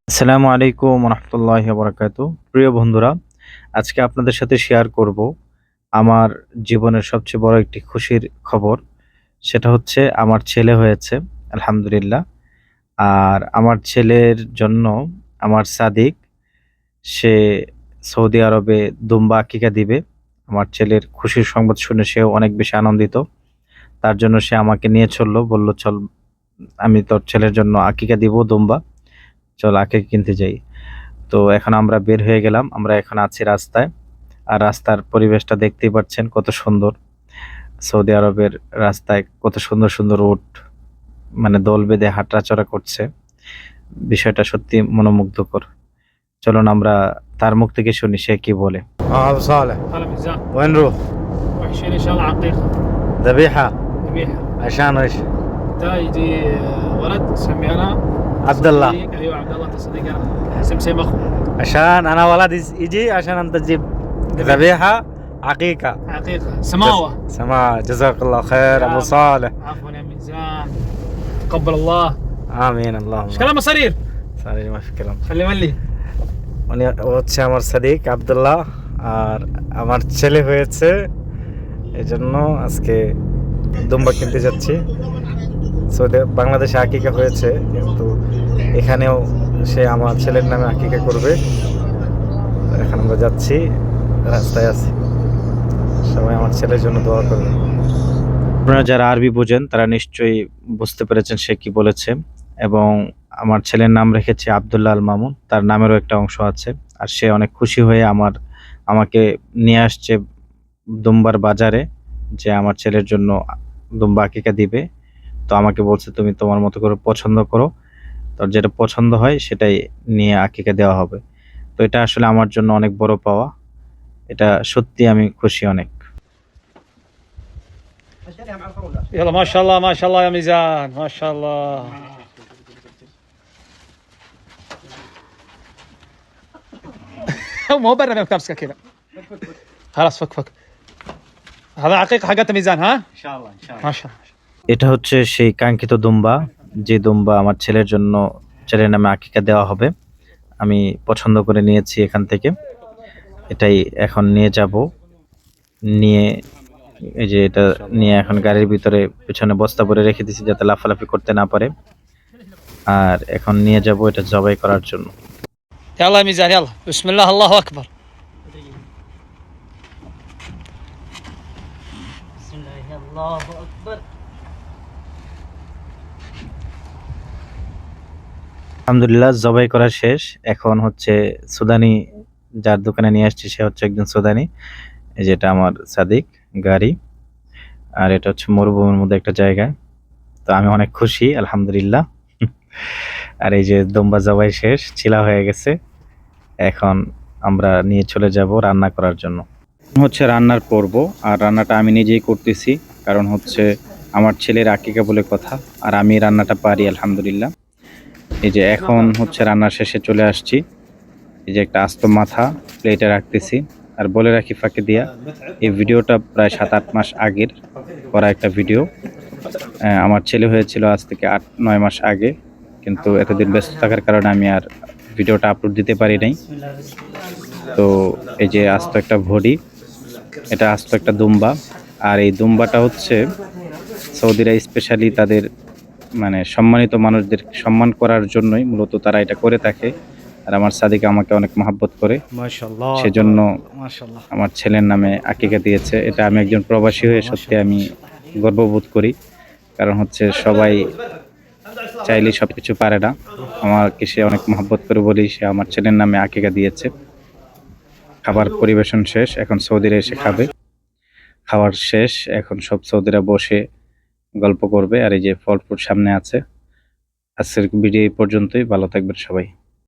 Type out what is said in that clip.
আসসালামু আলাইকুম রহমতুল্লাহি ওয়া বারাকাতুহু। প্রিয় বন্ধুরা, আজকে আপনাদের সাথে শেয়ার করব আমার জীবনের সবচেয়ে বড় একটি খুশির খবর। সেটা হচ্ছে আমার ছেলে হয়েছে, আলহামদুলিল্লাহ। আর আমার ছেলের জন্য আমার সাদিক, সে সৌদি আরবে দুম্বা আকিকা দিবে। আমার ছেলের খুশির সংবাদ শুনে সেও অনেক বেশি আনন্দিত। তার জন্য সে আমাকে নিয়ে চললো, বলল, চল আমি তোর ছেলের জন্য আকিকা দিব দুম্বা, চল আকিকা কিনতে যাই। তো এখন আমরা বের হয়ে গেলাম, আমরা এখন আছি রাস্তায়। আর রাস্তার পরিবেশটা দেখতেই পাচ্ছেন কত সুন্দর। সৌদি আরবের রাস্তায় কত সুন্দর সুন্দর উট, মানে দল বেঁধে হাঁটাচলা করছে। বিষয়টা সত্যি মনোমুগ্ধকর। চলুন আমরা তার মুখ থেকে শুনি সে কি বলে। ابو صالح هلا ميزان وين نروح؟ وحشين ان شاء الله عقيقه ذبيحه ذبيحه. عشان ايش؟ تا يجي ولد سمي انا عبد الله. صديق. ايوه عبد الله انت صديق انا سمسم اخو عشان انا ولد يجي عشان انت تجيب ذبيحه عقيقه عقيقه سماوه. سماع. جزاك الله خير ابو صالح. عفوا يا ميزان تقبل الله. امين اللهم ايش كلام مصارير সরি ما في كلام. خلي ملي উনি হচ্ছে আমার সাদিক আব্দুল্লাহ, আর আমার ছেলে হয়েছে, এই জন্য আজকে দুম্বা কিনতে যাচ্ছি। সৌদি বাংলাদেশে আকিকা হয়েছে, কিন্তু এখানেও সে আমার ছেলের নামে আকিকা করবে। এখন আমরা যাচ্ছি, রাস্তায় আছি, সবাই আমার ছেলের জন্য দোয়া করবে। আপনারা যারা আরবি বোঝেন তারা নিশ্চয়ই বুঝতে পেরেছেন সে কি বলেছে। এবং আমার ছেলের নাম রেখেছে আব্দুল্লাহ আল মামুন, তার নামেরও একটা অংশ আছে। আর সে অনেক খুশি হয়ে আমাকে নিয়ে আসছে দুম্বার বাজারে, যে আমার ছেলের জন্য দুম্বা আকিকা দিবে। তো আমাকে বলছে, তুমি তোমার মতো করে পছন্দ করো, তোর যেটা পছন্দ হয় সেটাই নিয়ে আকিকা দেওয়া হবে। তো এটা আসলে আমার জন্য অনেক বড় পাওয়া। এটা সত্যি আমি খুশি অনেক। يلا ما شاء الله ما شاء الله يا ميزان ما شاء الله. مو برا ما تمسكه كذا خلاص فك هذا عقيقة حقت ميزان ها ان شاء الله ان شاء ما شاء الله. এটা হচ্ছে সেই কাঙ্ক্ষিত দুম্বা, যে দুম্বা আমার ছেলের জন্য ছেলের নামে আকিকা দেওয়া হবে। আমি পছন্দ করে নিয়েছি এখান থেকে। এটাই এখন নিয়ে যাব, নিয়ে এই যে এটা নিয়ে এখন গাড়ির ভিতরে পেছনে বস্তা ভরে রেখে দিয়েছি যাতে লাফালাফি করতে না পারে। আর এখন নিয়ে যাব এটা জবাই করার জন্য। يلا يا ميزان يلا بسم الله الله اكبر. بسم الله الله اكبر. আলহামদুলিল্লাহ, জবাই করা শেষ। এখন হচ্ছে সুদানি, যার দোকানে নিয়ে আসছি সে হচ্ছে একজন সুদানি। এই যেটা আমার সাদিক গাড়ি, আর এটা হচ্ছে মরুভূমির মধ্যে একটা জায়গা। তো আমি অনেক খুশি, আলহামদুলিল্লাহ। আর এই যে দুম্বা জবাই শেষ, ছিলা হয়ে গেছে। এখন আমরা নিয়ে চলে যাব রান্না করার জন্য। হচ্ছে রান্নার পর্ব, আর রান্নাটা আমি নিজেই করতেছি, কারণ হচ্ছে আমার ছেলের আকিকা বলে কথা, আর আমি রান্নাটা পারি আলহামদুলিল্লাহ। এই যে এখন হচ্ছে রান্নার শেষে চলে আসছি। এই যে একটা আস্ত মাথা প্লেটে রাখতেছি। আর বলে রাখি ফাঁকে দিয়া, এই ভিডিওটা প্রায় 7-8 মাস আগের করা একটা ভিডিও। আমার ছেলে হয়েছিল আজ থেকে 8-9 মাস আগে, কিন্তু এতদিন ব্যস্ত থাকার কারণে আমি আর ভিডিওটা আপলোড দিতে পারি নাই। তো এই যে আস্ত একটা ভডি, এটা আস্ত একটা দুম্বা। আর এই দুম্বাটা হচ্ছে সৌদিরা স্পেশালি তাদের মানে সম্মানিত মানুষদের সম্মান করার জন্যই মূলত তারা এটা করে থাকে। আর আমার সাদিক আমাকে অনেক মহব্বত করে, মাশাআল্লাহ, সেজন্য মাশাআল্লাহ আমার ছেলের নামে আকিকা দিয়েছে। এটা আমি একজন প্রবাসী হয়ে সত্যি আমি গর্ববোধ করি, কারণ হচ্ছে সবাই চাইলেই সবকিছু পারে না। আমাকে সে অনেক মহব্বত করে বলেই সে আমার ছেলের নামে আকিকা দিয়েছে। খাবার পরিবেশন শেষ, এখন সৌদিরা এসে খাবে। খাবার শেষ, এখন সব সৌদিরা বসে গল্প করবে। আর এই যে ফল ফ্রুট সামনে আছে। আজকের ভিডিও এই পর্যন্তই, ভালো থাকবেন সবাই।